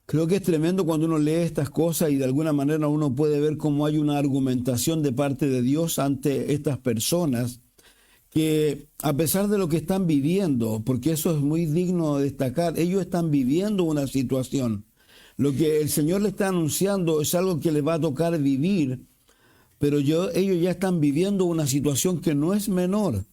Creo que es tremendo cuando uno lee estas cosas y de alguna manera uno puede ver cómo hay una argumentación de parte de Dios ante estas personas que a pesar de lo que están viviendo, porque eso es muy digno de destacar, ellos están viviendo una situación. Lo que el Señor le está anunciando es algo que les va a tocar vivir, pero ellos ya están viviendo una situación que no es menor.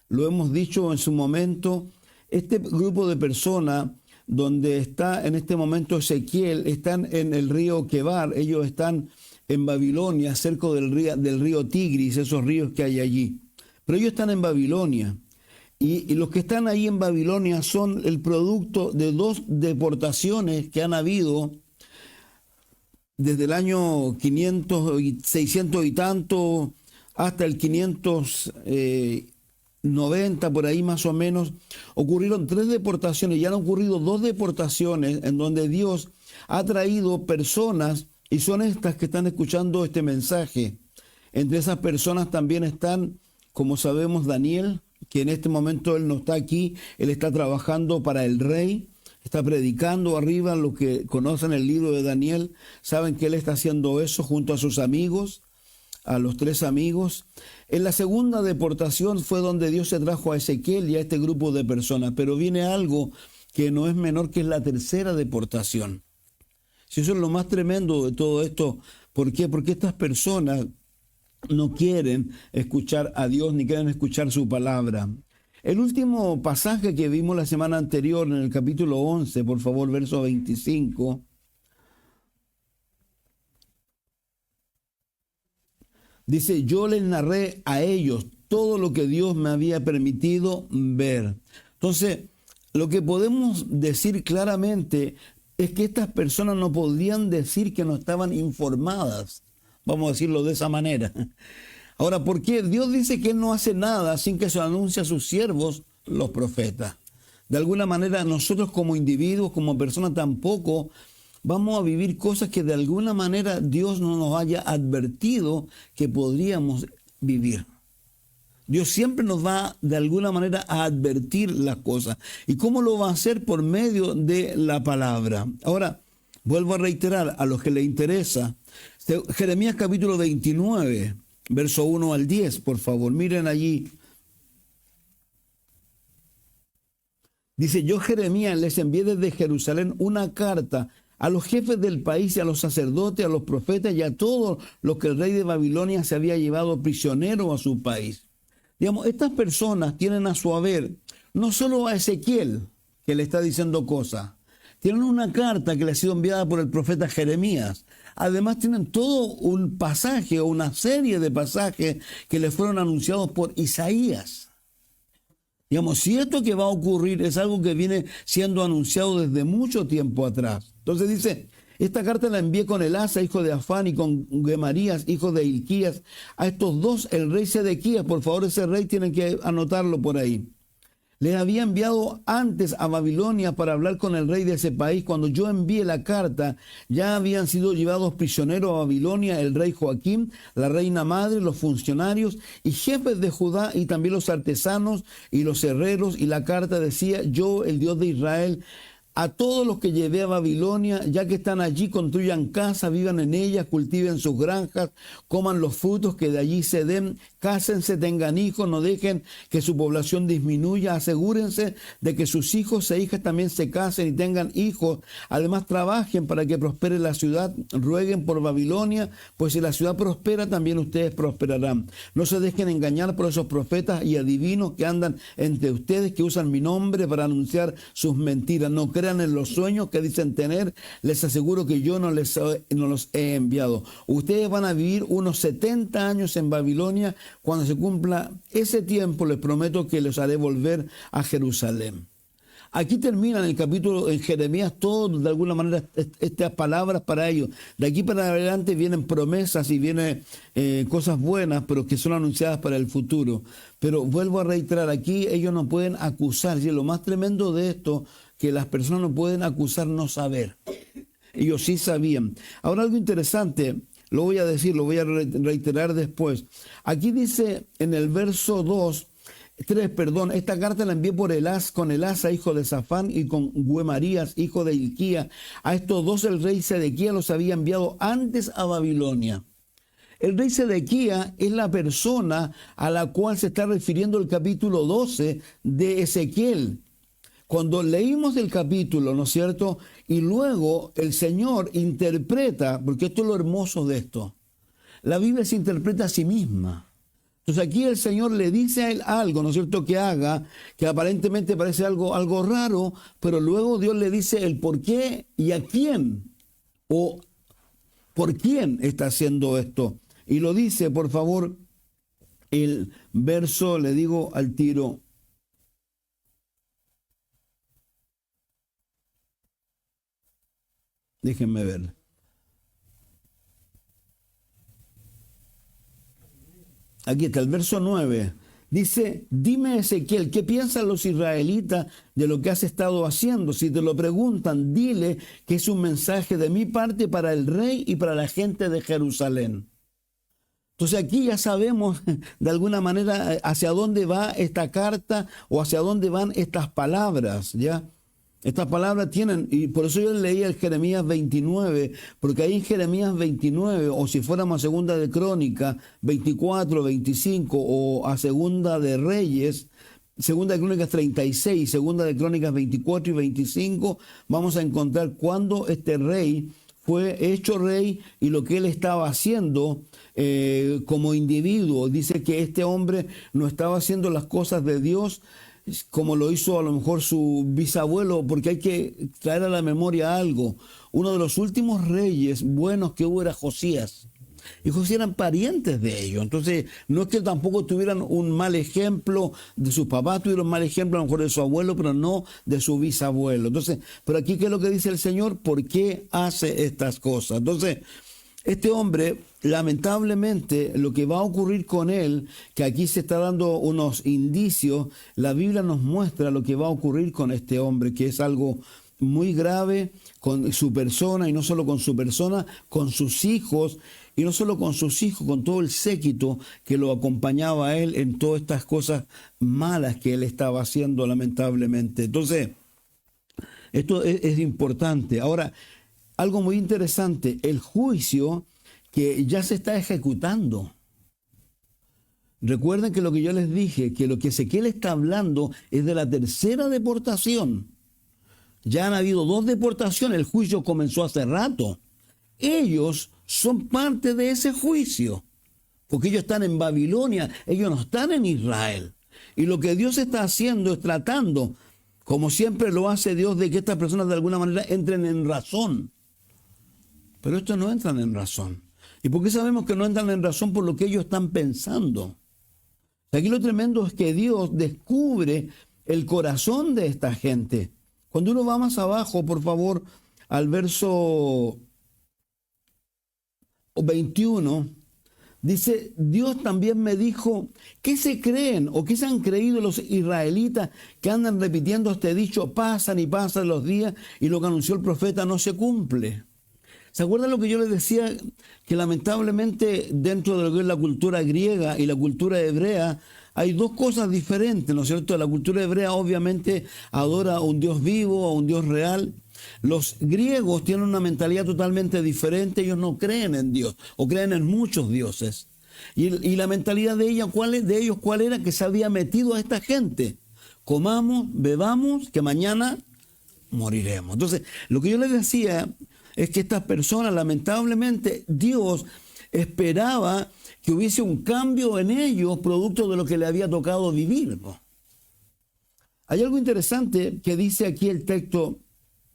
Lo hemos dicho en su momento, este grupo de personas donde está en este momento Ezequiel, están en el río Quebar, ellos están en Babilonia, cerca del río Tigris, esos ríos que hay allí. Pero ellos están en Babilonia. Y los que están ahí en Babilonia son el producto de dos deportaciones que han habido desde el año 500, 600 y tanto hasta el 590, por ahí más o menos. Ocurrieron 3 deportaciones, ya han ocurrido 2 deportaciones en donde Dios ha traído personas, y son estas que están escuchando este mensaje. Entre esas personas también están, como sabemos, Daniel, que en este momento él no está aquí, él está trabajando para el rey, está predicando arriba. Los que conocen el libro de Daniel saben que él está haciendo eso junto a sus amigos, a los 3 amigos. En la segunda deportación fue donde Dios se trajo a Ezequiel y a este grupo de personas, pero viene algo que no es menor, que es la tercera deportación. Si eso es lo más tremendo de todo esto. ¿Por qué? Porque estas personas no quieren escuchar a Dios ni quieren escuchar su palabra. El último pasaje que vimos la semana anterior en el capítulo 11, por favor, verso 25, dice: yo les narré a ellos todo lo que Dios me había permitido ver. Entonces, lo que podemos decir claramente es que estas personas no podrían decir que no estaban informadas. Vamos a decirlo de esa manera. Ahora, ¿por qué? Dios dice que Él no hace nada sin que se lo anuncie a sus siervos, los profetas. De alguna manera, nosotros como individuos, como personas, tampoco vamos a vivir cosas que de alguna manera Dios no nos haya advertido que podríamos vivir. Dios siempre nos va de alguna manera a advertir las cosas. ¿Y cómo lo va a hacer? Por medio de la palabra. Ahora, vuelvo a reiterar a los que les interesa, Jeremías capítulo 29, verso 1 al 10, por favor, miren allí. Dice: yo, Jeremías, les envié desde Jerusalén una carta a los jefes del país y a los sacerdotes, a los profetas y a todos los que el rey de Babilonia se había llevado prisionero a su país. Digamos, estas personas tienen a su haber no solo a Ezequiel, que le está diciendo cosas, tienen una carta que le ha sido enviada por el profeta Jeremías. Además tienen todo un pasaje o una serie de pasajes que le fueron anunciados por Isaías. Digamos, si esto que va a ocurrir es algo que viene siendo anunciado desde mucho tiempo atrás. Entonces dice: esta carta la envié con Elasa, hijo de Afán, y con Gemarías, hijo de Hilquías, a estos dos, el rey Sedequías. Por favor, ese rey tienen que anotarlo por ahí. Les había enviado antes a Babilonia para hablar con el rey de ese país. Cuando yo envié la carta, ya habían sido llevados prisioneros a Babilonia el rey Joaquín, la reina madre, los funcionarios y jefes de Judá, y también los artesanos y los herreros. Y la carta decía: yo, el Dios de Israel, a todos los que llevé a Babilonia, ya que están allí, construyan casas, vivan en ellas, cultiven sus granjas, coman los frutos que de allí se den, cásense, tengan hijos, no dejen que su población disminuya, asegúrense de que sus hijos e hijas también se casen y tengan hijos. Además, trabajen para que prospere la ciudad, rueguen por Babilonia, pues si la ciudad prospera, también ustedes prosperarán. No se dejen engañar por esos profetas y adivinos que andan entre ustedes, que usan mi nombre para anunciar sus mentiras. No crean en los sueños que dicen tener, les aseguro que yo no los he enviado. Ustedes van a vivir unos 70 años en Babilonia. Cuando se cumpla ese tiempo, les prometo que los haré volver a Jerusalén. Aquí termina el capítulo en Jeremías, todo de alguna manera estas palabras para ellos. De aquí para adelante vienen promesas y vienen cosas buenas, pero que son anunciadas para el futuro. Pero vuelvo a reiterar, aquí ellos no pueden acusar. Y lo más tremendo de esto, que las personas no pueden acusar no saber. Ellos sí sabían. Ahora, algo interesante, lo voy a decir, lo voy a reiterar después. Aquí dice en el verso 2, 3, perdón, esta carta la envié por con Elasa, hijo de Safán, y con Güemarías, hijo de Hilquía. A estos dos el rey Sedequía los había enviado antes a Babilonia. El rey Sedequía es la persona a la cual se está refiriendo el capítulo 12 de Ezequiel. Cuando leímos el capítulo, ¿no es cierto? Y luego el Señor interpreta, porque esto es lo hermoso de esto, la Biblia se interpreta a sí misma. Entonces aquí el Señor le dice a él algo, ¿no es cierto?, que haga, que aparentemente parece algo raro, pero luego Dios le dice el por qué y a quién, o por quién está haciendo esto. Y lo dice, por favor, el verso, le digo al tiro. Déjenme ver. Aquí está el verso 9. Dice, dime Ezequiel, ¿qué piensan los israelitas de lo que has estado haciendo? Si te lo preguntan, dile que es un mensaje de mi parte para el rey y para la gente de Jerusalén. Entonces aquí ya sabemos de alguna manera hacia dónde va esta carta o hacia dónde van estas palabras, ¿ya? Estas palabras tienen, y por eso yo leía el Jeremías 29, porque ahí en Jeremías 29, o si fuéramos a Segunda de Crónica 24, 25, o a Segunda de Reyes, Segunda de Crónicas 36, Segunda de Crónicas 24 y 25, vamos a encontrar cuando este rey fue hecho rey y lo que él estaba haciendo como individuo. Dice que este hombre no estaba haciendo las cosas de Dios como lo hizo a lo mejor su bisabuelo, porque hay que traer a la memoria algo. Uno de los últimos reyes buenos que hubo era Josías. Y Josías eran parientes de ellos. Entonces, no es que tampoco tuvieran un mal ejemplo de sus papás, tuvieron mal ejemplo a lo mejor de su abuelo, pero no de su bisabuelo. Entonces, pero aquí, ¿qué es lo que dice el Señor? ¿Por qué hace estas cosas? Entonces, este hombre, lamentablemente, lo que va a ocurrir con él, que aquí se está dando unos indicios, la Biblia nos muestra lo que va a ocurrir con este hombre, que es algo muy grave con su persona, y no solo con su persona, con sus hijos, y no solo con sus hijos, con todo el séquito que lo acompañaba a él en todas estas cosas malas que él estaba haciendo, lamentablemente. Entonces, esto es importante. Ahora, algo muy interesante, el juicio que ya se está ejecutando. Recuerden que lo que yo les dije, que lo que Ezequiel está hablando es de la tercera deportación. Ya han habido 2 deportaciones, el juicio comenzó hace rato. Ellos son parte de ese juicio, porque ellos están en Babilonia, ellos no están en Israel. Y lo que Dios está haciendo es tratando, como siempre lo hace Dios, de que estas personas de alguna manera entren en razón. Pero estos no entran en razón. ¿Y por qué sabemos que no entran en razón? Por lo que ellos están pensando. Aquí lo tremendo es que Dios descubre el corazón de esta gente. Cuando uno va más abajo, por favor, al verso 21, dice, Dios también me dijo, ¿qué se creen o qué se han creído los israelitas que andan repitiendo este dicho, pasan y pasan los días y lo que anunció el profeta no se cumple? ¿Se acuerdan lo que yo les decía? Que lamentablemente dentro de lo que es la cultura griega y la cultura hebrea hay 2 cosas diferentes, ¿no es cierto? La cultura hebrea obviamente adora a un Dios vivo, a un Dios real. Los griegos tienen una mentalidad totalmente diferente, ellos no creen en Dios o creen en muchos dioses. Y la mentalidad de ellos, ¿cuál era? Que se había metido a esta gente. Comamos, bebamos, que mañana moriremos. Entonces, lo que yo les decía es que estas personas, lamentablemente, Dios esperaba que hubiese un cambio en ellos producto de lo que le había tocado vivir, ¿no? Hay algo interesante que dice aquí el texto,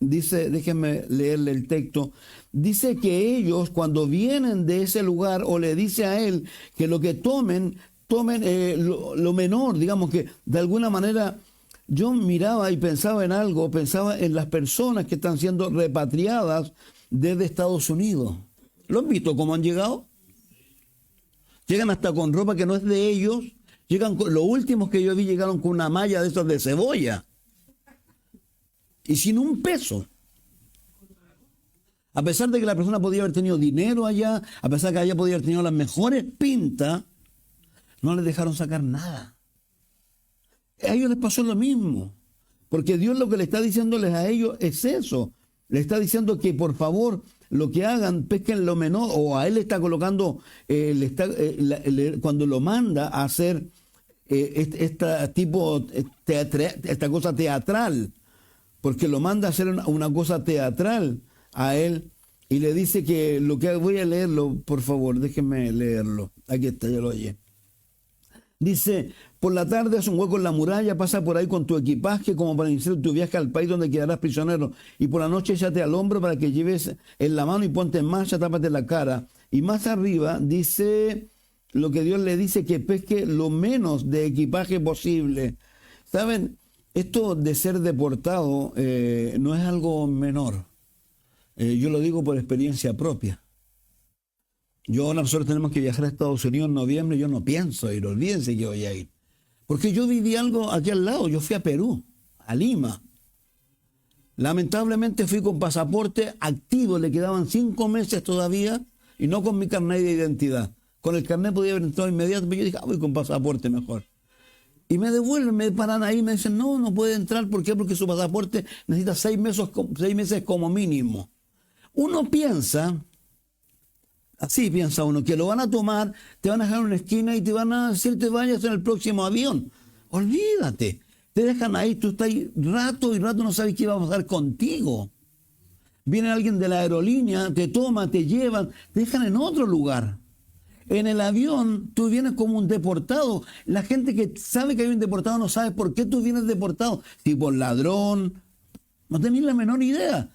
dice, déjenme leerle el texto, dice que ellos cuando vienen de ese lugar o le dice a él que lo que tomen lo menor, digamos que de alguna manera yo miraba y pensaba en algo, pensaba en las personas que están siendo repatriadas desde Estados Unidos. ¿Lo han visto cómo han llegado? Llegan hasta con ropa que no es de ellos. Llegan con, los últimos que yo vi llegaron con una malla de esas de cebolla. Y sin un peso. A pesar de que la persona podía haber tenido dinero allá, a pesar de que ella podía haber tenido las mejores pintas, no les dejaron sacar nada. A ellos les pasó lo mismo, porque Dios lo que le está diciéndoles a ellos es eso. Le está diciendo que por favor lo que hagan, pesquen lo menor, o a él le está colocando, cuando lo manda a hacer esta cosa teatral, porque lo manda a hacer una cosa teatral a él, y le dice que lo que voy a leerlo, por favor, déjenme leerlo. Aquí está, ya lo oye. Dice, por la tarde haz un hueco en la muralla, pasa por ahí con tu equipaje como para iniciar tu viaje al país donde quedarás prisionero. Y por la noche échate al hombro para que lleves en la mano y ponte en marcha, tápate la cara. Y más arriba dice lo que Dios le dice, que pesque lo menos de equipaje posible. ¿Saben? Esto de ser deportado no es algo menor. Yo lo digo por experiencia propia. Nosotros tenemos que viajar a Estados Unidos en noviembre, yo no pienso ir, olvídense que voy a ir. Porque yo viví algo aquí al lado, yo fui a Perú, a Lima. Lamentablemente fui con pasaporte activo, le quedaban 5 meses todavía, y no con mi carnet de identidad. Con el carnet podía haber entrado inmediato, pero yo dije, voy con pasaporte mejor. Y me devuelven, me paran ahí, me dicen, no puede entrar, ¿por qué? Porque su pasaporte necesita 6 meses como mínimo. Uno piensa... Así piensa uno, que lo van a tomar, te van a dejar en una esquina y te van a decir te vayas en el próximo avión. Olvídate, te dejan ahí, tú estás ahí rato y rato no sabes qué va a pasar contigo. Viene alguien de la aerolínea, te toma, te llevan, te dejan en otro lugar. En el avión tú vienes como un deportado. La gente que sabe que hay un deportado no sabe por qué tú vienes deportado. Si por ladrón, no tenés la menor idea.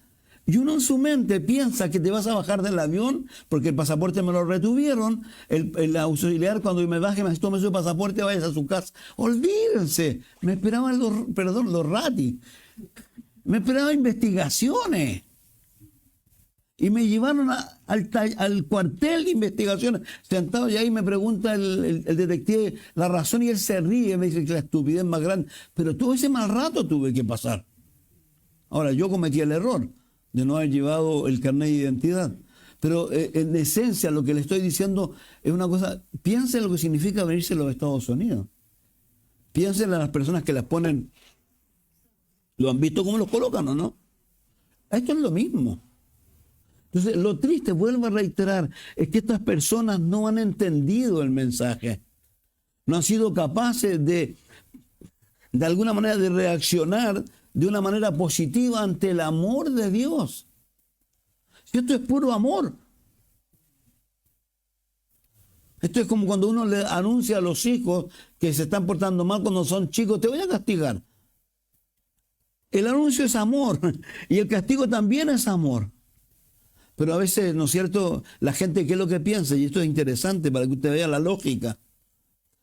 Y uno en su mente piensa que te vas a bajar del avión porque el pasaporte me lo retuvieron. El auxiliar, cuando me baje, me tome su pasaporte, vayas a su casa. Olvídense, me esperaban los ratis. Me esperaban investigaciones. Y me llevaron al cuartel de investigaciones. Sentado y ahí me pregunta el detective la razón y él se ríe. Me dice que la estupidez más grande. Pero todo ese mal rato tuve que pasar. Ahora, yo cometí el error de no haber llevado el carnet de identidad. Pero en esencia lo que le estoy diciendo es una cosa, piensen lo que significa venirse a los Estados Unidos. Piensen en las personas que las ponen, lo han visto cómo los colocan o no. Esto es lo mismo. Entonces lo triste, vuelvo a reiterar, es que estas personas no han entendido el mensaje. No han sido capaces de alguna manera de reaccionar de una manera positiva ante el amor de Dios. Si esto es puro amor. Esto es como cuando uno le anuncia a los hijos que se están portando mal cuando son chicos, te voy a castigar. El anuncio es amor y el castigo también es amor. Pero a veces, ¿no es cierto?, la gente, ¿qué es lo que piensa? Y esto es interesante para que usted vea la lógica.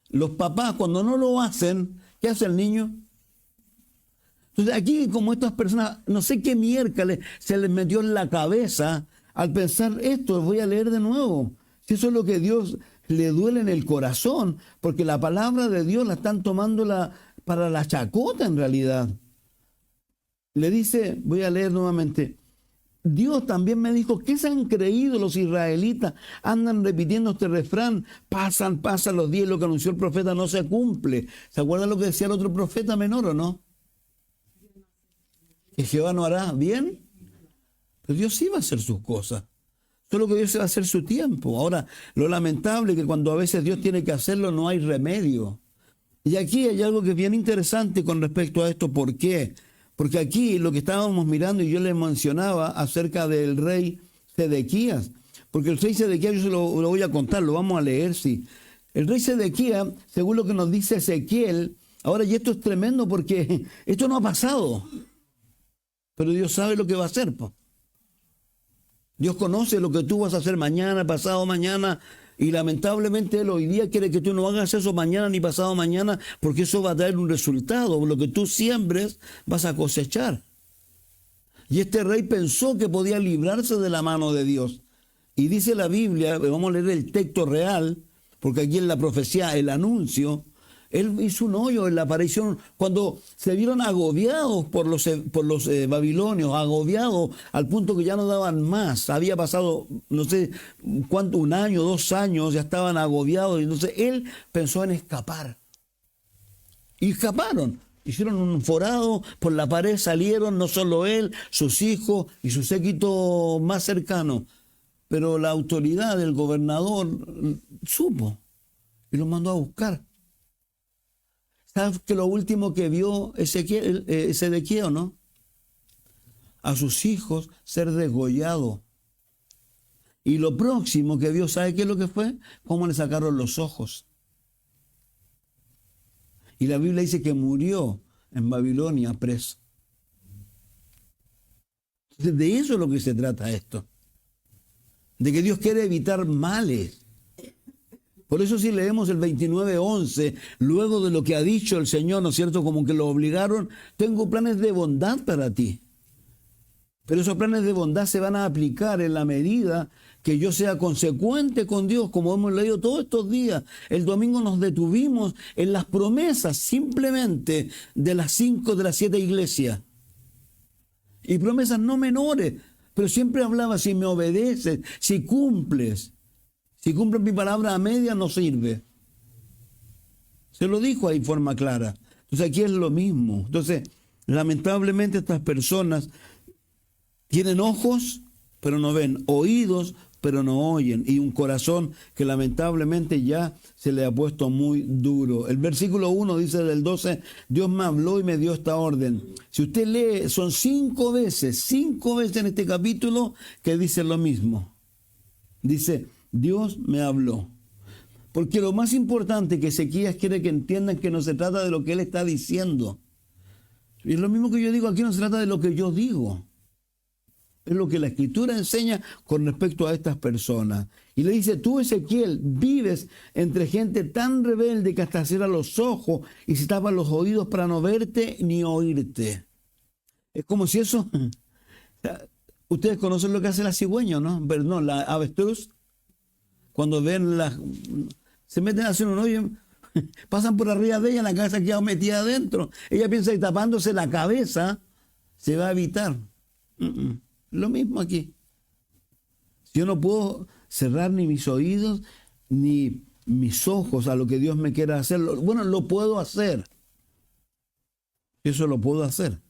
Los papás, cuando no lo hacen, ¿qué hace el niño? Entonces aquí, como estas personas, no sé qué miércoles se les metió en la cabeza al pensar esto, voy a leer de nuevo. Si eso es lo que Dios le duele en el corazón, porque la palabra de Dios la están tomando para la chacota en realidad. Le dice, voy a leer nuevamente, Dios también me dijo, ¿qué se han creído los israelitas? Andan repitiendo este refrán, pasan los días, lo que anunció el profeta no se cumple. ¿Se acuerdan lo que decía el otro profeta menor o no? Que Jehová no hará bien, pero Dios sí va a hacer sus cosas. Solo que Dios se va a hacer su tiempo. Ahora, lo lamentable es que cuando a veces Dios tiene que hacerlo, no hay remedio. Y aquí hay algo que es bien interesante con respecto a esto. ¿Por qué? Porque aquí lo que estábamos mirando, y yo les mencionaba acerca del rey Sedequías. Porque el rey Sedequías, yo se lo voy a contar, lo vamos a leer, sí. El rey Sedequías, según lo que nos dice Ezequiel, ahora, y esto es tremendo porque esto no ha pasado. Pero Dios sabe lo que va a hacer, po. Dios conoce lo que tú vas a hacer mañana, pasado mañana, y lamentablemente Él hoy día quiere que tú no hagas eso mañana ni pasado mañana, porque eso va a dar un resultado. Lo que tú siembres vas a cosechar. Y este rey pensó que podía librarse de la mano de Dios. Y dice la Biblia, vamos a leer el texto real, porque aquí en la profecía, el anuncio, él hizo un hoyo en la aparición cuando se vieron agobiados por los babilonios, agobiados al punto que ya no daban más. Había pasado, no sé cuánto, 1 año, 2 años, ya estaban agobiados. Y entonces él pensó en escapar. Y escaparon. Hicieron un forado por la pared, salieron, no solo él, sus hijos y su séquito más cercano. Pero la autoridad del gobernador supo y los mandó a buscar. ¿Sabes que lo último que vio Sedequías, no? A sus hijos ser degollados. Y lo próximo que vio, ¿sabe qué es lo que fue? Cómo le sacaron los ojos. Y la Biblia dice que murió en Babilonia preso. Entonces, de eso es lo que se trata esto. De que Dios quiere evitar males. Por eso si leemos el 29:11, luego de lo que ha dicho el Señor, ¿no es cierto? Como que lo obligaron, tengo planes de bondad para ti. Pero esos planes de bondad se van a aplicar en la medida que yo sea consecuente con Dios, como hemos leído todos estos días. El domingo nos detuvimos en las promesas simplemente de las 5 de las 7 iglesias. Y promesas no menores, pero siempre hablaba, si me obedeces, si cumples. Si cumples mi palabra a media no sirve. Se lo dijo ahí en forma clara. Entonces aquí es lo mismo. Entonces, lamentablemente estas personas tienen ojos, pero no ven, oídos, pero no oyen, y un corazón que lamentablemente ya se le ha puesto muy duro. El versículo 1 dice del 12, Dios me habló y me dio esta orden. Si usted lee, son 5 veces en este capítulo que dice lo mismo. Dice, Dios me habló. Porque lo más importante que Ezequías quiere que entiendan que no se trata de lo que él está diciendo. Y es lo mismo que yo digo, aquí no se trata de lo que yo digo. Es lo que la Escritura enseña con respecto a estas personas. Y le dice, tú Ezequiel, vives entre gente tan rebelde que hasta cierra los ojos y se tapan los oídos para no verte ni oírte. Es como si eso... Ustedes conocen lo que hace la cigüeña, ¿no? Perdón, la avestruz. Cuando ven se meten a hacer un hoyo, pasan por arriba de ella, la cabeza queda metida adentro. Ella piensa que tapándose la cabeza se va a evitar. Lo mismo aquí. Yo no puedo cerrar ni mis oídos ni mis ojos a lo que Dios me quiera hacer. Bueno, lo puedo hacer. Eso lo puedo hacer.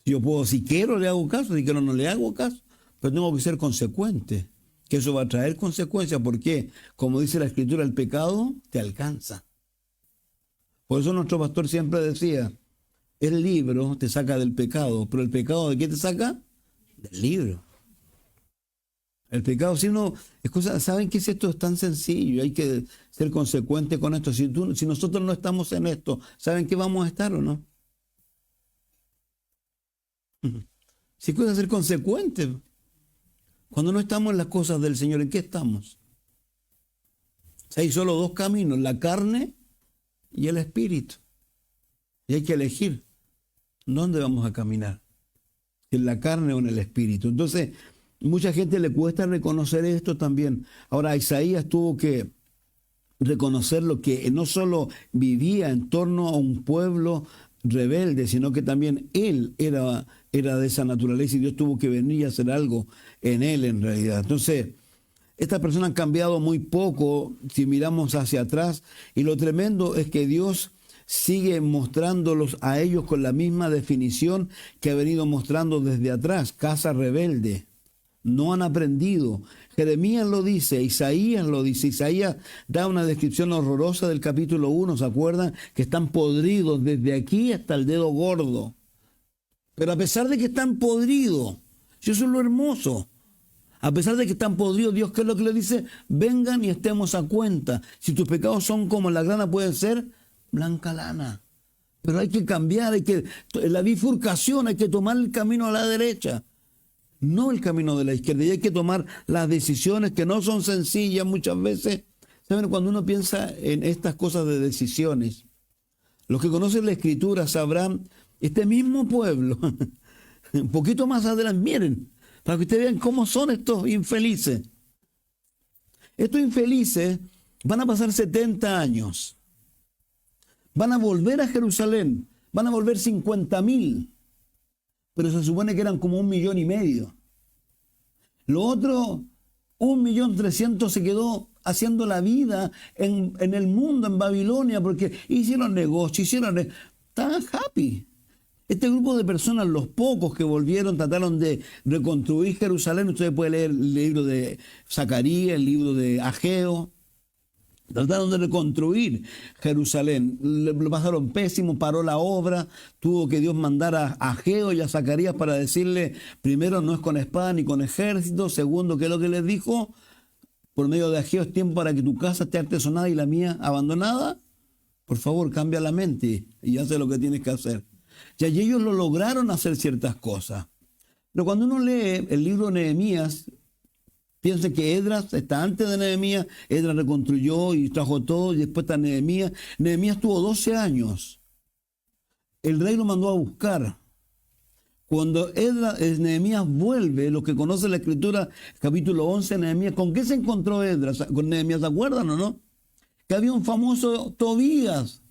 Yo puedo, si quiero le hago caso, si quiero no le hago caso, pero tengo que ser consecuente. Que eso va a traer consecuencias, porque, como dice la Escritura, el pecado te alcanza. Por eso nuestro pastor siempre decía, el libro te saca del pecado, pero el pecado ¿de qué te saca? Del libro. El pecado, si uno, ¿saben qué es esto? Es tan sencillo, hay que ser consecuente con esto. Si nosotros no estamos en esto, ¿saben qué vamos a estar o no? Si es cosa ser consecuente. Cuando no estamos en las cosas del Señor, ¿en qué estamos? Hay solo 2 caminos, la carne y el espíritu. Y hay que elegir dónde vamos a caminar, en la carne o en el espíritu. Entonces, mucha gente le cuesta reconocer esto también. Ahora, Isaías tuvo que reconocer lo que no solo vivía en torno a un pueblo rebelde, sino que también él era de esa naturaleza y Dios tuvo que venir y hacer algo en él en realidad. Entonces, estas personas han cambiado muy poco si miramos hacia atrás, y lo tremendo es que Dios sigue mostrándolos a ellos con la misma definición que ha venido mostrando desde atrás: casa rebelde. No han aprendido. Jeremías lo dice, Isaías lo dice. Isaías da una descripción horrorosa del capítulo 1, ¿se acuerdan? Que están podridos desde aquí hasta el dedo gordo. Pero a pesar de que están podridos, eso es lo hermoso. A pesar de que están podridos, Dios, ¿qué es lo que le dice? Vengan y estemos a cuenta. Si tus pecados son como la grana, pueden ser blanca lana. Pero hay que cambiar, la bifurcación, hay que tomar el camino a la derecha, no el camino de la izquierda. Y hay que tomar las decisiones que no son sencillas muchas veces. ¿Saben? Cuando uno piensa en estas cosas de decisiones, los que conocen la Escritura sabrán, este mismo pueblo, un poquito más adelante, miren, para que ustedes vean cómo son estos infelices. Estos infelices van a pasar 70 años. Van a volver a Jerusalén. Van a volver 50.000. Pero se supone que eran como 1,5 millones. Lo otro, 1,300,000 se quedó haciendo la vida en el mundo, en Babilonia, porque hicieron negocio, estaban happy. Este grupo de personas, los pocos que volvieron, trataron de reconstruir Jerusalén. Ustedes pueden leer el libro de Zacarías, el libro de Ageo. Trataron de reconstruir Jerusalén. Lo pasaron pésimo, paró la obra. Tuvo que Dios mandar a Ageo y a Zacarías para decirle, primero, no es con espada ni con ejército. Segundo, ¿qué es lo que les dijo? Por medio de Ageo, es tiempo para que tu casa esté artesonada y la mía abandonada. Por favor, cambia la mente y hace lo que tienes que hacer. Ya, y ellos lo lograron hacer ciertas cosas. Pero cuando uno lee el libro de Nehemías, piensa que Esdras está antes de Nehemías. Esdras reconstruyó y trajo todo, y después está Nehemías. Nehemías tuvo 12 años. El rey lo mandó a buscar. Cuando Nehemías vuelve, los que conocen la escritura, capítulo 11, Nehemías, ¿con qué se encontró Esdras? Con Nehemías, ¿se acuerdan o no? Que había un famoso Tobías,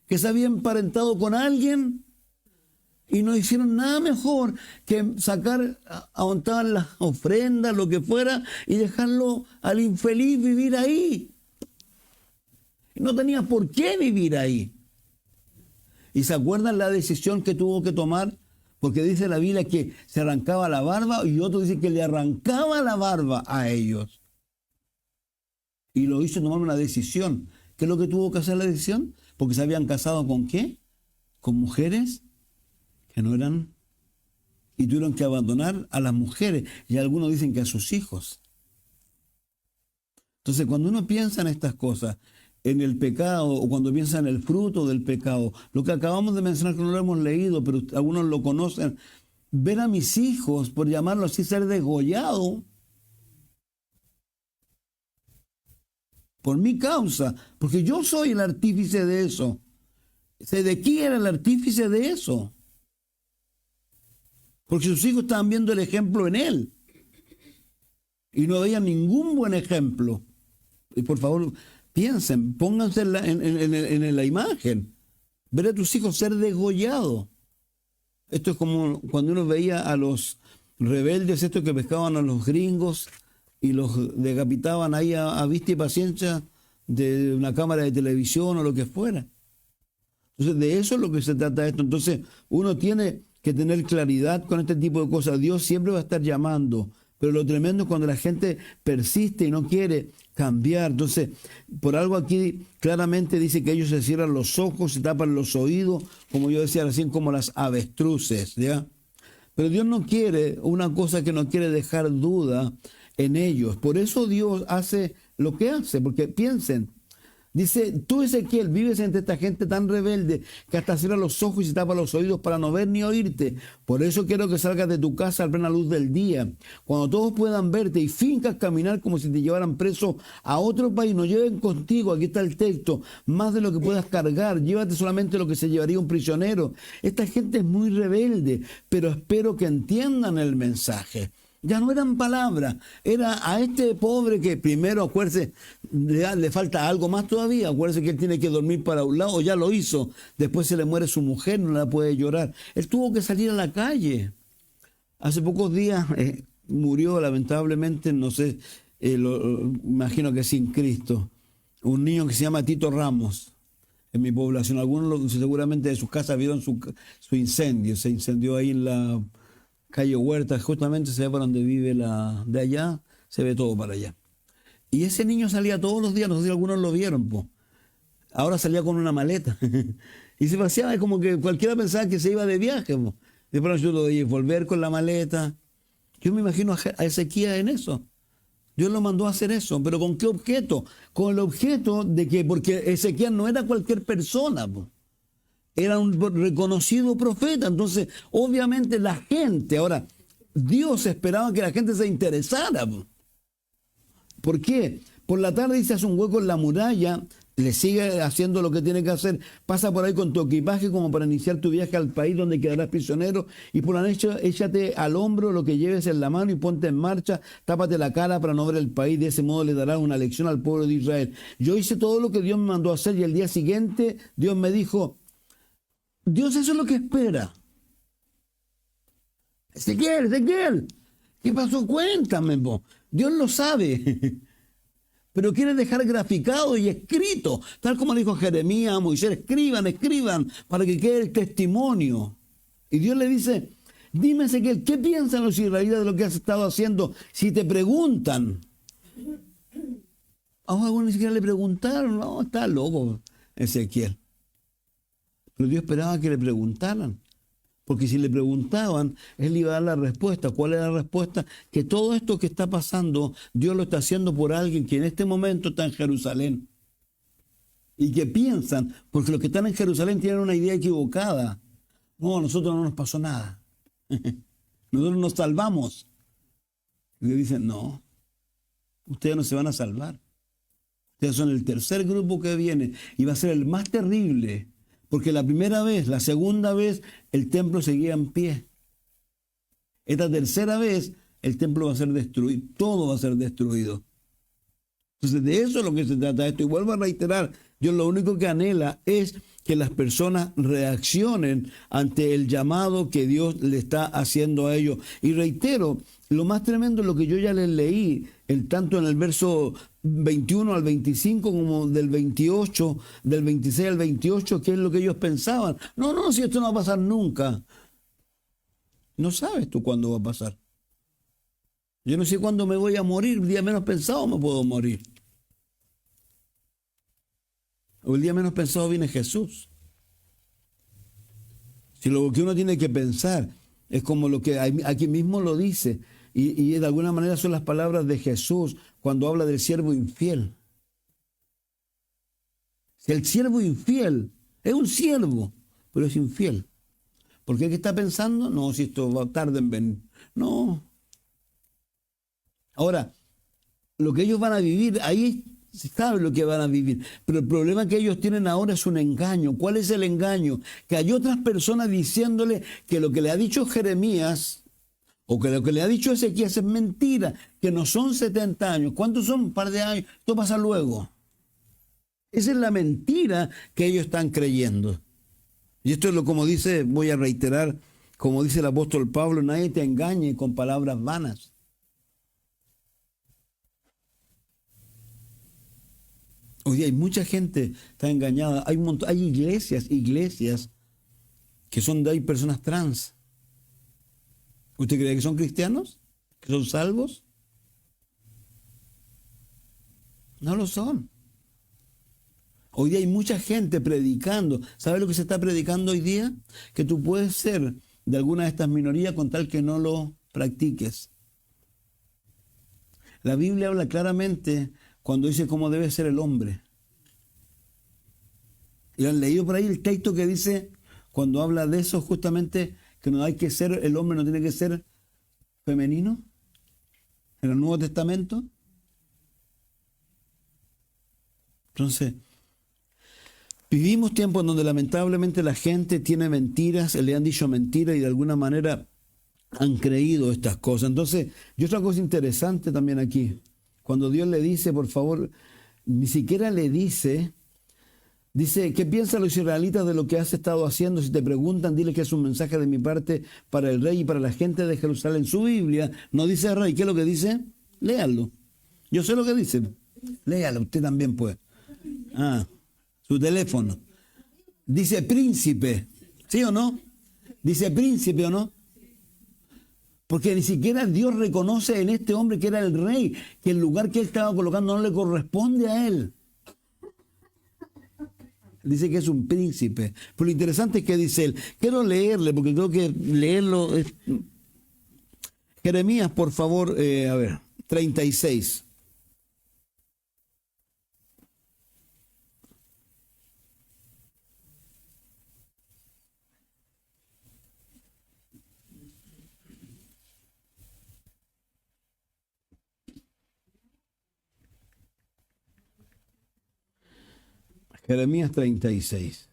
que se había emparentado con alguien, y no hicieron nada mejor que sacar, amontar las ofrendas, lo que fuera, y dejarlo al infeliz vivir ahí. No tenía por qué vivir ahí. ¿Y se acuerdan la decisión que tuvo que tomar? Porque dice la Biblia que se arrancaba la barba, y otro dice que le arrancaba la barba a ellos. Y lo hizo tomar una decisión. ¿Qué es lo que tuvo que hacer la decisión? Porque se habían casado ¿con qué? Con mujeres que no eran, y tuvieron que abandonar a las mujeres, y algunos dicen que a sus hijos. Entonces, cuando uno piensa en estas cosas, en el pecado, o cuando piensa en el fruto del pecado, lo que acabamos de mencionar, que no lo hemos leído, pero algunos lo conocen, ver a mis hijos, por llamarlo así, ser degollado por mi causa, porque yo soy el artífice de eso. Sedequías era el artífice de eso, porque sus hijos estaban viendo el ejemplo en él y no veían ningún buen ejemplo. Y por favor, piensen, pónganse en la imagen. Ver a tus hijos ser degollados. Esto es como cuando uno veía a los rebeldes, estos que pescaban a los gringos y los decapitaban ahí a vista y paciencia de una cámara de televisión o lo que fuera. Entonces, de eso es lo que se trata esto. Entonces, uno tiene que tener claridad con este tipo de cosas. Dios siempre va a estar llamando, pero lo tremendo es cuando la gente persiste y no quiere cambiar. Entonces, por algo aquí claramente dice que ellos se cierran los ojos, se tapan los oídos, como yo decía recién, como las avestruces, ¿ya? Pero Dios no quiere una cosa que no quiere dejar duda en ellos. Por eso Dios hace lo que hace, porque piensen, dice, tú Ezequiel vives entre esta gente tan rebelde que hasta cierra los ojos y se tapa los oídos para no ver ni oírte. Por eso quiero que salgas de tu casa a plena luz del día, cuando todos puedan verte y fincas caminar como si te llevaran preso a otro país. No lleven contigo, aquí está el texto, más de lo que puedas cargar. Llévate solamente lo que se llevaría un prisionero. Esta gente es muy rebelde, pero espero que entiendan el mensaje. Ya no eran palabras, era a este pobre que primero, acuérdese, le falta algo más todavía. Acuérdese que él tiene que dormir para un lado, o ya lo hizo. Después se le muere su mujer, no la puede llorar. Él tuvo que salir a la calle. Hace pocos días murió, lamentablemente, no sé, imagino que sin Cristo, un niño que se llama Tito Ramos, en mi población. Algunos seguramente de sus casas vieron su incendio. Se incendió ahí en la calle Huerta, justamente se ve para donde vive de allá, se ve todo para allá. Y ese niño salía todos los días, no sé si algunos lo vieron, po. Ahora salía con una maleta. Y se paseaba, es como que cualquiera pensaba que se iba de viaje, po. Después yo lo veía volver con la maleta. Yo me imagino a Ezequías en eso. Dios lo mandó a hacer eso, pero ¿con qué objeto? Con el objeto de que, porque Ezequías no era cualquier persona, po. Era un reconocido profeta. Entonces, obviamente la gente, ahora, Dios esperaba que la gente se interesara. ¿Por qué? Por la tarde se hace un hueco en la muralla, le sigue haciendo lo que tiene que hacer, pasa por ahí con tu equipaje como para iniciar tu viaje al país donde quedarás prisionero, y por la noche échate al hombro lo que lleves en la mano y ponte en marcha, tápate la cara para no ver el país. De ese modo le darás una lección al pueblo de Israel. Yo hice todo lo que Dios me mandó a hacer, y el día siguiente Dios me dijo, Dios eso es lo que espera. Ezequiel, ¿qué pasó? Cuéntame, po. Dios lo sabe. pero quiere dejar graficado y escrito, tal como dijo Jeremías a Moisés, escriban, para que quede el testimonio. Y Dios le dice, dime Ezequiel, ¿qué piensan los israelitas de lo que has estado haciendo? Si te preguntan. Algunos ni siquiera le preguntaron, no, está loco Ezequiel. Pero Dios esperaba que le preguntaran. Porque si le preguntaban, él iba a dar la respuesta. ¿Cuál era la respuesta? Que todo esto que está pasando, Dios lo está haciendo por alguien que en este momento está en Jerusalén. Y que piensan, porque los que están en Jerusalén tienen una idea equivocada. No, a nosotros no nos pasó nada. Nosotros nos salvamos. Y le dicen, no, ustedes no se van a salvar. Ustedes son el tercer grupo que viene y va a ser el más terrible. Porque la primera vez, la segunda vez, el templo seguía en pie. Esta tercera vez, el templo va a ser destruido. Todo va a ser destruido. Entonces, de eso es lo que se trata esto. Y vuelvo a reiterar, Dios lo único que anhela es que las personas reaccionen ante el llamado que Dios le está haciendo a ellos. Y reitero, lo más tremendo es lo que yo ya les leí, tanto en el verso 21 al 25 como del 28, del 26 al 28, que es lo que ellos pensaban. No, si esto no va a pasar nunca. No sabes tú cuándo va a pasar. Yo no sé cuándo me voy a morir, el día menos pensado me puedo morir. O el día menos pensado viene Jesús. Si lo que uno tiene que pensar es como lo que aquí mismo lo dice, y de alguna manera son las palabras de Jesús cuando habla del siervo infiel. Si el siervo infiel es un siervo, pero es infiel. ¿Por qué está pensando? No, si esto va tarde en venir. No. Ahora, lo que ellos van a vivir, ahí se sabe lo que van a vivir. Pero el problema que ellos tienen ahora es un engaño. ¿Cuál es el engaño? Que hay otras personas diciéndole que lo que le ha dicho Jeremías o que lo que le ha dicho Ezequías es mentira, que no son 70 años. ¿Cuántos son? Un par de años. Esto pasa luego. Esa es la mentira que ellos están creyendo. Y esto es lo como dice, voy a reiterar, como dice el apóstol Pablo, nadie te engañe con palabras vanas. Hoy día hay mucha gente que está engañada. Hay iglesias que hay personas trans. ¿Usted cree que son cristianos? ¿Que son salvos? No lo son. Hoy día hay mucha gente predicando. ¿Sabe lo que se está predicando hoy día? Que tú puedes ser de alguna de estas minorías con tal que no lo practiques. La Biblia habla claramente cuando dice cómo debe ser el hombre. ¿Y han leído por ahí el texto que dice, cuando habla de eso justamente, que no hay que ser, el hombre no tiene que ser femenino? En el Nuevo Testamento. Entonces, vivimos tiempos en donde lamentablemente la gente tiene mentiras, le han dicho mentiras y de alguna manera han creído estas cosas. Entonces, y otra cosa interesante también aquí, cuando Dios le dice, por favor, ni siquiera le dice, ¿qué piensan los israelitas de lo que has estado haciendo? Si te preguntan, dile que es un mensaje de mi parte para el rey y para la gente de Jerusalén. Su Biblia no dice rey. ¿Qué es lo que dice? Léalo. Yo sé lo que dice. Léalo, usted también puede. Su teléfono. Dice príncipe. ¿Sí o no? Dice príncipe o no. Porque ni siquiera Dios reconoce en este hombre que era el rey, que el lugar que él estaba colocando no le corresponde a él. Dice que es un príncipe. Pero lo interesante es que dice él. Quiero leerle, porque creo que leerlo es... Jeremías, por favor, 36. Jeremías 36.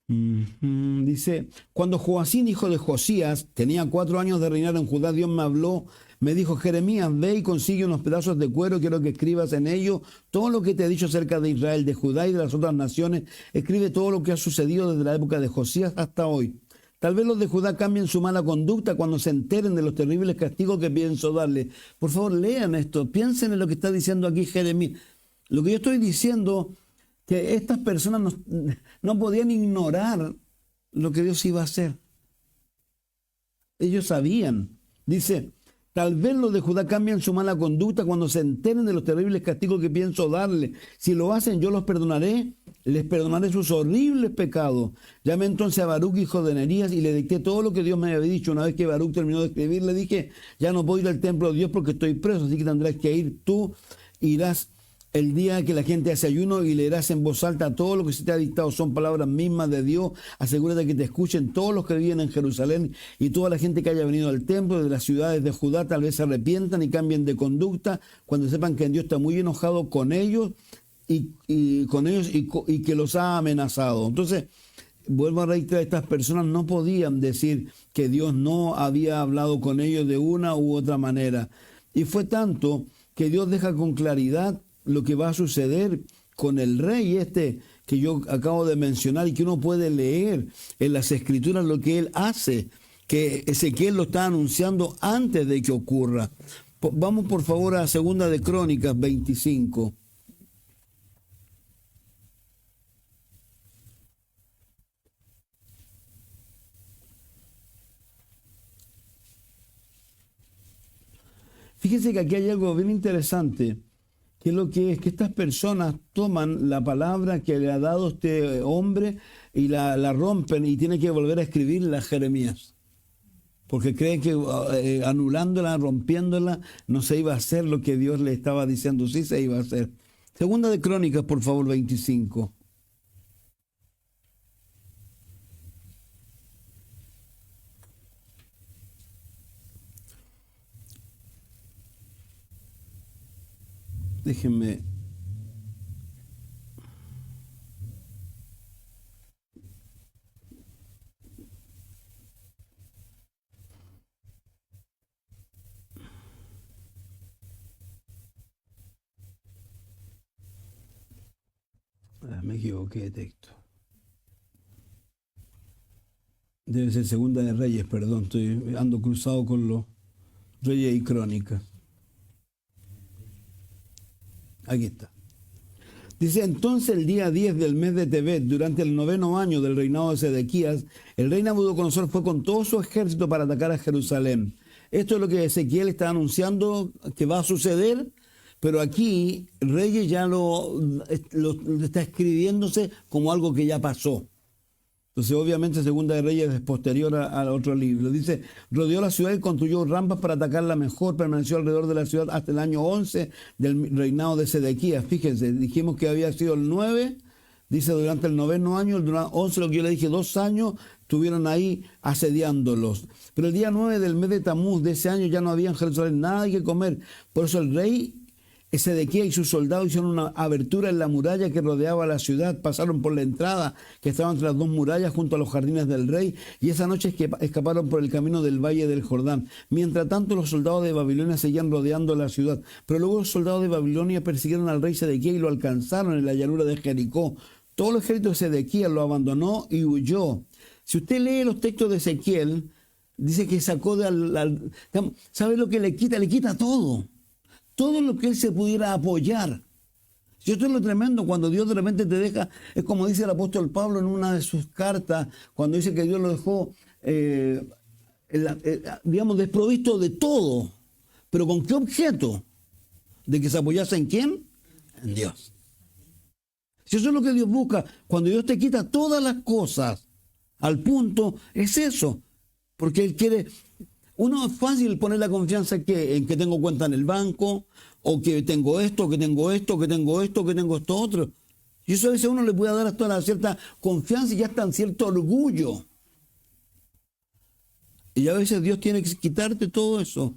Dice, cuando Joacín, hijo de Josías, tenía 4 años de reinar en Judá, Dios me habló, me dijo, Jeremías, ve y consigue unos pedazos de cuero, quiero que escribas en ellos todo lo que te he dicho acerca de Israel, de Judá y de las otras naciones. Escribe todo lo que ha sucedido desde la época de Josías hasta hoy. Tal vez los de Judá cambien su mala conducta cuando se enteren de los terribles castigos que pienso darle. Por favor, lean esto, piensen en lo que está diciendo aquí Jeremías. Lo que yo estoy diciendo, que estas personas no podían ignorar lo que Dios iba a hacer. Ellos sabían. Dice, tal vez los de Judá cambien su mala conducta cuando se enteren de los terribles castigos que pienso darle. Si lo hacen, yo los perdonaré, les perdonaré sus horribles pecados. Llamé entonces a Baruc, hijo de Nerías, y le dicté todo lo que Dios me había dicho. Una vez que Baruc terminó de escribir, le dije, ya no puedo ir al templo de Dios porque estoy preso, así que tendrás que ir tú, irás el día que la gente hace ayuno y leerás en voz alta todo lo que se te ha dictado, son palabras mismas de Dios. Asegúrate que te escuchen todos los que viven en Jerusalén y toda la gente que haya venido al templo de las ciudades de Judá, tal vez se arrepientan y cambien de conducta cuando sepan que Dios está muy enojado con ellos y que los ha amenazado. Entonces, vuelvo a reiterar, estas personas no podían decir que Dios no había hablado con ellos de una u otra manera. Y fue tanto que Dios deja con claridad lo que va a suceder con el rey que yo acabo de mencionar y que uno puede leer en las escrituras lo que él hace, que Ezequiel lo está anunciando antes de que ocurra. Vamos por favor a 2 de Crónicas 25. Fíjense que aquí hay algo bien interesante. ¿Qué es lo que es? Que estas personas toman la palabra que le ha dado este hombre y la rompen y tiene que volver a escribirla Jeremías. Porque creen que anulándola, rompiéndola, no se iba a hacer lo que Dios le estaba diciendo, sí se iba a hacer. 2 de Crónicas, por favor, 25. Déjenme. Me equivoqué de texto. Debe ser 2 de Reyes, perdón. Ando cruzado con los Reyes y Crónicas. Aquí está. Dice, entonces el día 10 del mes de Tebet, durante el 9º año del reinado de Sedequías, el rey Nabucodonosor fue con todo su ejército para atacar a Jerusalén. Esto es lo que Ezequiel está anunciando que va a suceder, pero aquí Reyes ya lo está escribiéndose como algo que ya pasó. Entonces, obviamente, 2 de Reyes es posterior al otro libro. Dice, rodeó la ciudad y construyó rampas para atacarla mejor. Permaneció alrededor de la ciudad hasta el año 11 del reinado de Sedequías. Fíjense, dijimos que había sido el 9. Dice, durante el 9º año, el 11, lo que yo le dije, 2 años, estuvieron ahí asediándolos. Pero el día 9 del mes de Tamuz de ese año ya no había en Jerusalén nada que comer. Por eso el rey Sedequías y sus soldados hicieron una abertura en la muralla que rodeaba la ciudad, pasaron por la entrada que estaba entre las 2 murallas junto a los jardines del rey, y esa noche escaparon por el camino del valle del Jordán. Mientras tanto, los soldados de Babilonia seguían rodeando la ciudad, pero luego los soldados de Babilonia persiguieron al rey Sedequías y lo alcanzaron en la llanura de Jericó. Todo el ejército de Sedequías lo abandonó y huyó. Si usted lee los textos de Ezequiel, dice que sacó ¿sabe lo que le quita? Le quita todo. Todo lo que él se pudiera apoyar. Si esto es lo tremendo, cuando Dios de repente te deja, es como dice el apóstol Pablo en una de sus cartas, cuando dice que Dios lo dejó, digamos, desprovisto de todo. ¿Pero con qué objeto? ¿De que se apoyase en quién? En Dios. Si eso es lo que Dios busca, cuando Dios te quita todas las cosas al punto, es eso. Porque Él quiere... Uno es fácil poner la confianza en que tengo cuenta en el banco, o que tengo esto, que tengo esto, que tengo esto, que tengo esto otro. Y eso a veces uno le puede dar hasta una cierta confianza y hasta un cierto orgullo. Y a veces Dios tiene que quitarte todo eso.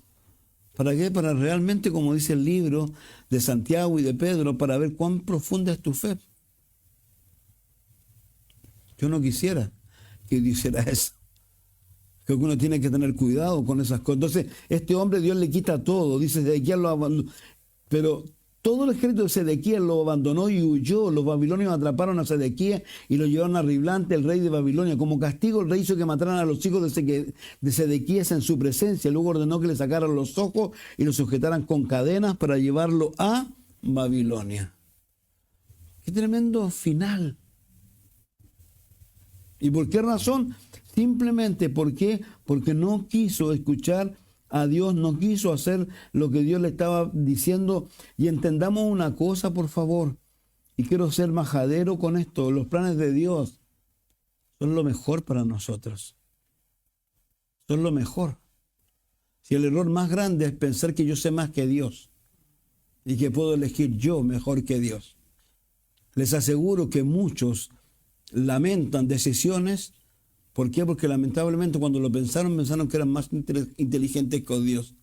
¿Para qué? Para realmente, como dice el libro de Santiago y de Pedro, para ver cuán profunda es tu fe. Yo no quisiera que Dios hiciera eso. Creo que uno tiene que tener cuidado con esas cosas. Entonces, este hombre, Dios le quita todo. Dice, de aquí lo abandonó. Pero Todo el ejército de Sedequías lo abandonó y huyó. Los babilonios atraparon a Sedequías y lo llevaron a Riblante, el rey de Babilonia. Como castigo, el rey hizo que mataran a los hijos de Sedequías en su presencia. Luego ordenó que le sacaran los ojos y lo sujetaran con cadenas para llevarlo a Babilonia. ¡Qué tremendo final! ¿Y por qué razón? Simplemente porque no quiso escuchar a Dios, no quiso hacer lo que Dios le estaba diciendo. Y entendamos una cosa, por favor, y quiero ser majadero con esto: los planes de Dios son lo mejor para nosotros. Son lo mejor. Si el error más grande es pensar que yo sé más que Dios y que puedo elegir yo mejor que Dios, les aseguro que muchos lamentan decisiones. ¿Por qué? Porque lamentablemente cuando lo pensaron que eran más inteligentes que Dios.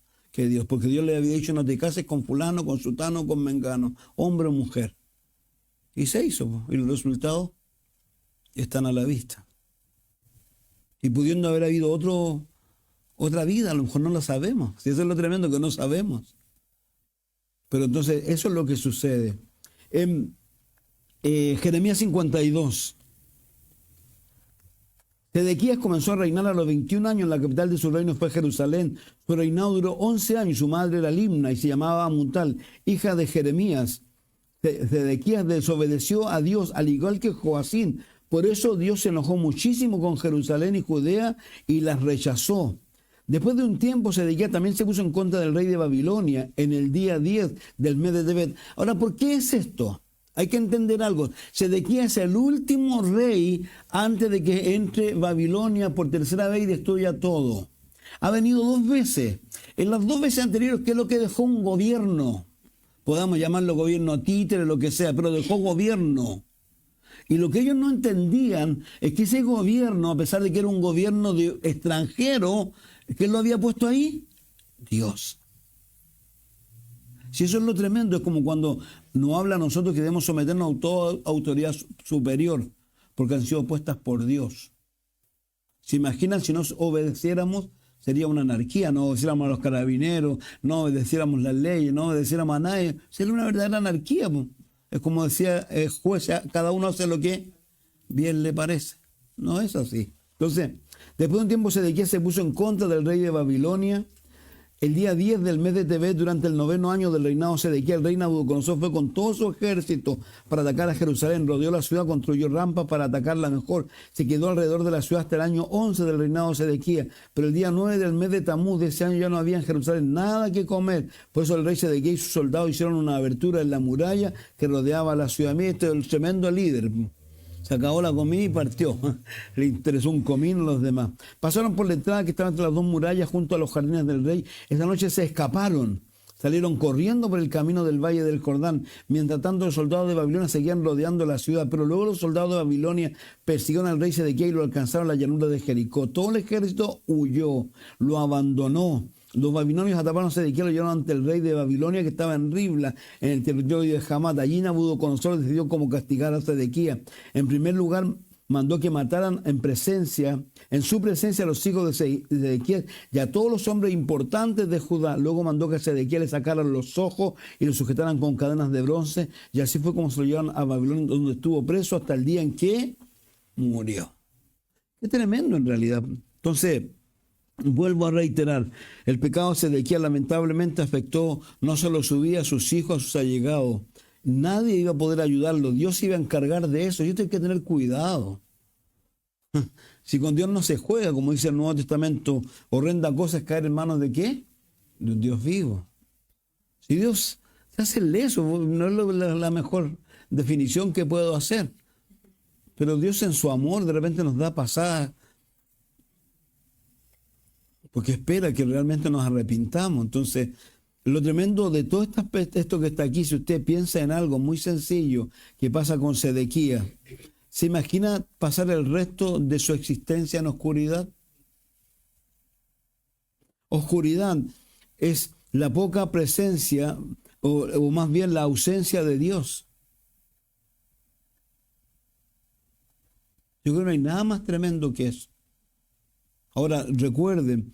Porque Dios le había dicho: no te cases con fulano, con sutano, con mengano, hombre o mujer. Y se hizo. Y los resultados están a la vista. Y pudiendo haber habido otra vida, a lo mejor no la sabemos. Si eso es lo tremendo, que no sabemos. Pero entonces eso es lo que sucede. En Jeremías 52. Sedequías comenzó a reinar a los 21 años. La capital de su reino fue Jerusalén. Su reinado duró 11 años. Su madre era Limna y se llamaba Amutal, hija de Jeremías. Sedequías desobedeció a Dios, al igual que Joacín. Por eso Dios se enojó muchísimo con Jerusalén y Judea y las rechazó. Después de un tiempo, Sedequías también se puso en contra del rey de Babilonia en el día 10 del mes de Tebet. Ahora, ¿por qué es esto? Hay que entender algo. Sedequías es el último rey antes de que entre Babilonia por tercera vez y destruya todo. Ha venido 2 veces. En las 2 veces anteriores, ¿qué es lo que dejó? Un gobierno. Podamos llamarlo gobierno títere, lo que sea, pero dejó gobierno. Y lo que ellos no entendían es que ese gobierno, a pesar de que era un gobierno extranjero, ¿quién lo había puesto ahí? Dios. Si eso es lo tremendo, es como cuando nos habla a nosotros que debemos someternos a toda autoridad superior, porque han sido puestas por Dios. ¿Se imaginan si nos obedeciéramos? Sería una anarquía, no obedeciéramos a los carabineros, no obedeciéramos las leyes, no obedeciéramos a nadie. Sería una verdadera anarquía. Es como decía el juez, cada uno hace lo que bien le parece. No es así. Entonces, después de un tiempo Sedequías se puso en contra del rey de Babilonia. El día 10 del mes de Tebet, durante el 9º año del reinado de Sedequías, el rey Nabucodonosor fue con todo su ejército para atacar a Jerusalén. Rodeó la ciudad, construyó rampas para atacarla mejor. Se quedó alrededor de la ciudad hasta el año 11 del reinado de Sedequías. Pero el día 9 del mes de Tamuz de ese año ya no había en Jerusalén nada que comer. Por eso el rey Sedequías y sus soldados hicieron una abertura en la muralla que rodeaba la ciudad. Mira, este es el tremendo líder. Se acabó la comida y partió. Le interesó un comino a los demás. Pasaron por la entrada que estaba entre las 2 murallas junto a los jardines del rey. Esa noche se escaparon. Salieron corriendo por el camino del valle del Jordán. Mientras tanto, los soldados de Babilonia seguían rodeando la ciudad. Pero luego los soldados de Babilonia persiguieron al rey Sedequías y lo alcanzaron en la llanura de Jericó. Todo el ejército huyó, lo abandonó. Los babilonios atraparon a Sedequías, lo llevaron ante el rey de Babilonia que estaba en Ribla, en el territorio de Hamat. Allí Nabucodonosor decidió cómo castigar a Sedequías. En primer lugar, mandó que mataran en su presencia a los hijos de Sedequías y a todos los hombres importantes de Judá. Luego mandó que a Sedequías le sacaran los ojos y lo sujetaran con cadenas de bronce. Y así fue como se lo llevaron a Babilonia, donde estuvo preso hasta el día en que murió. Qué tremendo en realidad. Entonces, vuelvo a reiterar, el pecado de Sedequías lamentablemente afectó no solo su vida, a sus hijos, a sus allegados. Nadie iba a poder ayudarlo. Dios se iba a encargar de eso. Y esto hay que tener cuidado. Si con Dios no se juega, como dice el Nuevo Testamento, horrenda cosa es caer en manos de ¿qué? De un Dios vivo. Si Dios se hace leso, no es la mejor definición que puedo hacer. Pero Dios en su amor de repente nos da pasadas porque espera que realmente nos arrepintamos. Entonces, lo tremendo de todo esto que está aquí, si usted piensa en algo muy sencillo que pasa con Sedequías, ¿se imagina pasar el resto de su existencia en oscuridad? Oscuridad es la poca presencia, o más bien la ausencia de Dios. Yo creo que no hay nada más tremendo que eso. Ahora, recuerden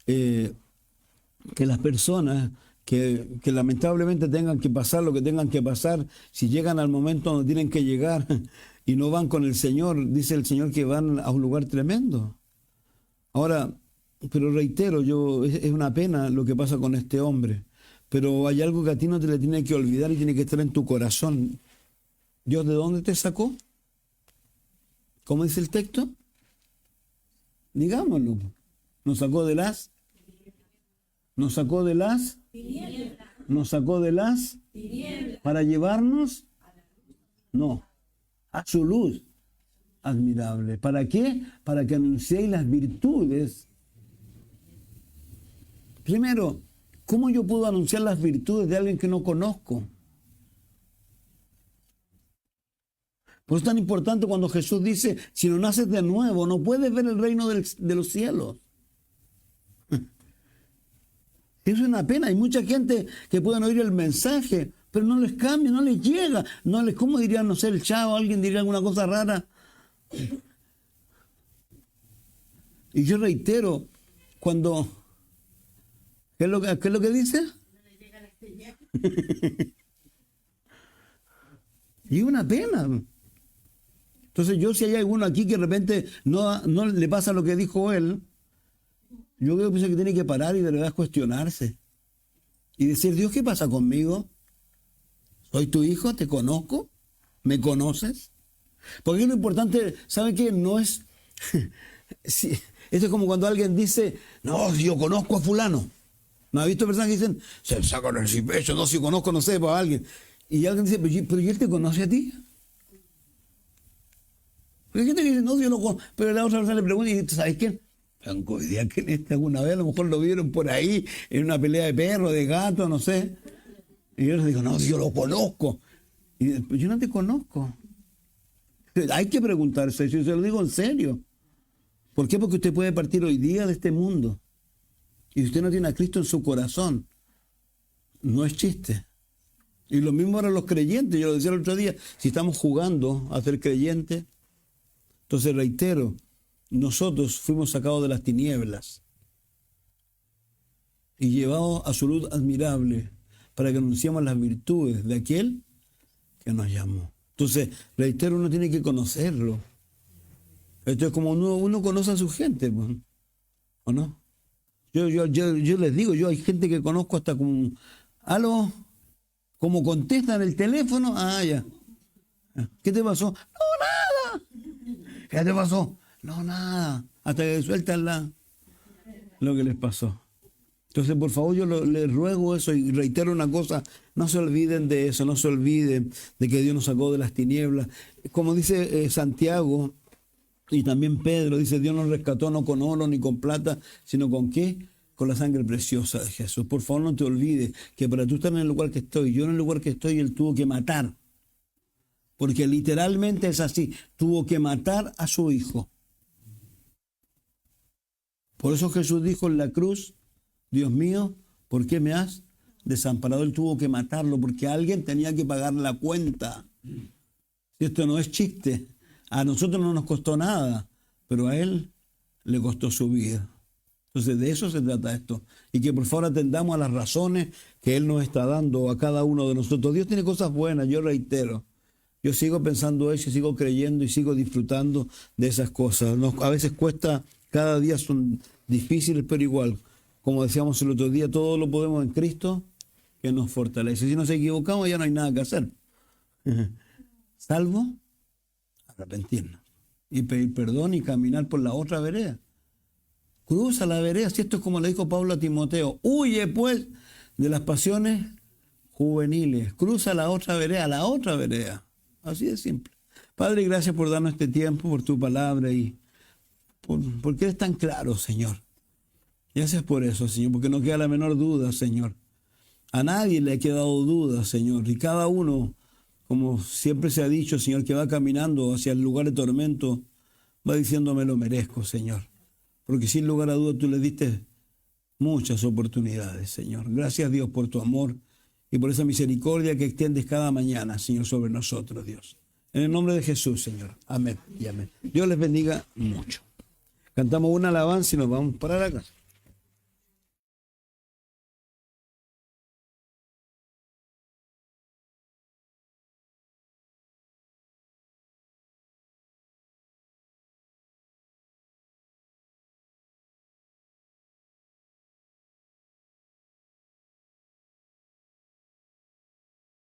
que las personas que lamentablemente tengan que pasar lo que tengan que pasar, si llegan al momento donde tienen que llegar y no van con el Señor, dice el Señor que van a un lugar tremendo. Ahora, pero reitero, es una pena lo que pasa con este hombre, pero hay algo que a ti no te le tiene que olvidar y tiene que estar en tu corazón. ¿Dios de dónde te sacó? ¿Cómo dice el texto? Digámoslo. Nos sacó de las para llevarnos, no, a su luz admirable. ¿Para qué? Para que anunciéis las virtudes. Primero, ¿cómo yo puedo anunciar las virtudes de alguien que no conozco? Por eso es tan importante cuando Jesús dice, si no naces de nuevo, no puedes ver el reino de los cielos. Eso es una pena. Hay mucha gente que pueden oír el mensaje, pero no les cambia, no les llega. ¿Cómo dirían, no sé, el Chavo? Alguien diría alguna cosa rara. Y yo reitero, cuando... ¿Qué es lo que dice? Y una pena. Entonces yo, si hay alguno aquí que de repente no le pasa lo que dijo él, yo creo que tiene que parar y de verdad cuestionarse. Y decir, Dios, ¿qué pasa conmigo? ¿Soy tu hijo? ¿Te conozco? ¿Me conoces? Porque lo importante, ¿saben qué? No es... sí, esto es como cuando alguien dice, no, yo conozco a fulano. ¿No ha visto personas que dicen, se sacan el pecho, no, si conozco, no sé, para alguien? Y alguien dice, pero ¿y él te conoce a ti? Porque hay gente que dice, no, yo no conozco. Pero la otra persona le pregunta y dice, ¿sabes qué? Tengo idea que alguna vez a lo mejor lo vieron por ahí en una pelea de perro, de gato, no sé. Y yo les digo, no, yo lo conozco. Y pues yo no te conozco. Hay que preguntarse eso, yo se lo digo en serio. ¿Por qué? Porque usted puede partir hoy día de este mundo. Y usted no tiene a Cristo en su corazón. No es chiste. Y lo mismo eran los creyentes. Yo lo decía el otro día. Si estamos jugando a ser creyentes, entonces reitero, nosotros fuimos sacados de las tinieblas y llevados a su luz admirable para que anunciemos las virtudes de aquel que nos llamó. Entonces, reitero, uno tiene que conocerlo. Esto es como uno conoce a su gente, pues, ¿o no? Yo les digo, yo hay gente que conozco hasta como, aló, como contestan el teléfono, ya. ¿Qué te pasó? No, nada. ¿Qué te pasó? No, nada. Hasta que sueltan lo que les pasó. Entonces, por favor, yo les ruego eso y reitero una cosa, no se olviden de eso, no se olviden de que Dios nos sacó de las tinieblas. Como dice Santiago y también Pedro, dice, Dios nos rescató no con oro ni con plata, sino con ¿qué? Con la sangre preciosa de Jesús. Por favor, no te olvides que para tú estar en el lugar que estoy, yo en el lugar que estoy, Él tuvo que matar. Porque literalmente es así, tuvo que matar a su hijo. Por eso Jesús dijo en la cruz, Dios mío, ¿por qué me has desamparado? Él tuvo que matarlo porque alguien tenía que pagar la cuenta. Y esto no es chiste. A nosotros no nos costó nada, pero a él le costó su vida. Entonces de eso se trata esto. Y que por favor atendamos a las razones que él nos está dando a cada uno de nosotros. Dios tiene cosas buenas, yo reitero. Yo sigo pensando eso, sigo creyendo y sigo disfrutando de esas cosas. A veces cuesta, cada día son difíciles, pero igual, como decíamos el otro día, todo lo podemos en Cristo que nos fortalece. Si nos equivocamos ya no hay nada que hacer. Salvo arrepentirnos y pedir perdón y caminar por la otra vereda. Cruza la vereda, si esto es como le dijo Pablo a Timoteo, huye pues de las pasiones juveniles, cruza la otra vereda. Así de simple. Padre, gracias por darnos este tiempo, por tu palabra y porque eres tan claro, Señor. Gracias por eso, Señor, porque no queda la menor duda, Señor. A nadie le ha quedado duda, Señor, y cada uno, como siempre se ha dicho, Señor, que va caminando hacia el lugar de tormento, va diciendo, me lo merezco, Señor. Porque sin lugar a duda tú le diste muchas oportunidades, Señor. Gracias, Dios, por tu amor y por esa misericordia que extiendes cada mañana, Señor, sobre nosotros, Dios. En el nombre de Jesús, Señor. Amén y amén. Dios les bendiga mucho. Cantamos una alabanza y nos vamos para la casa.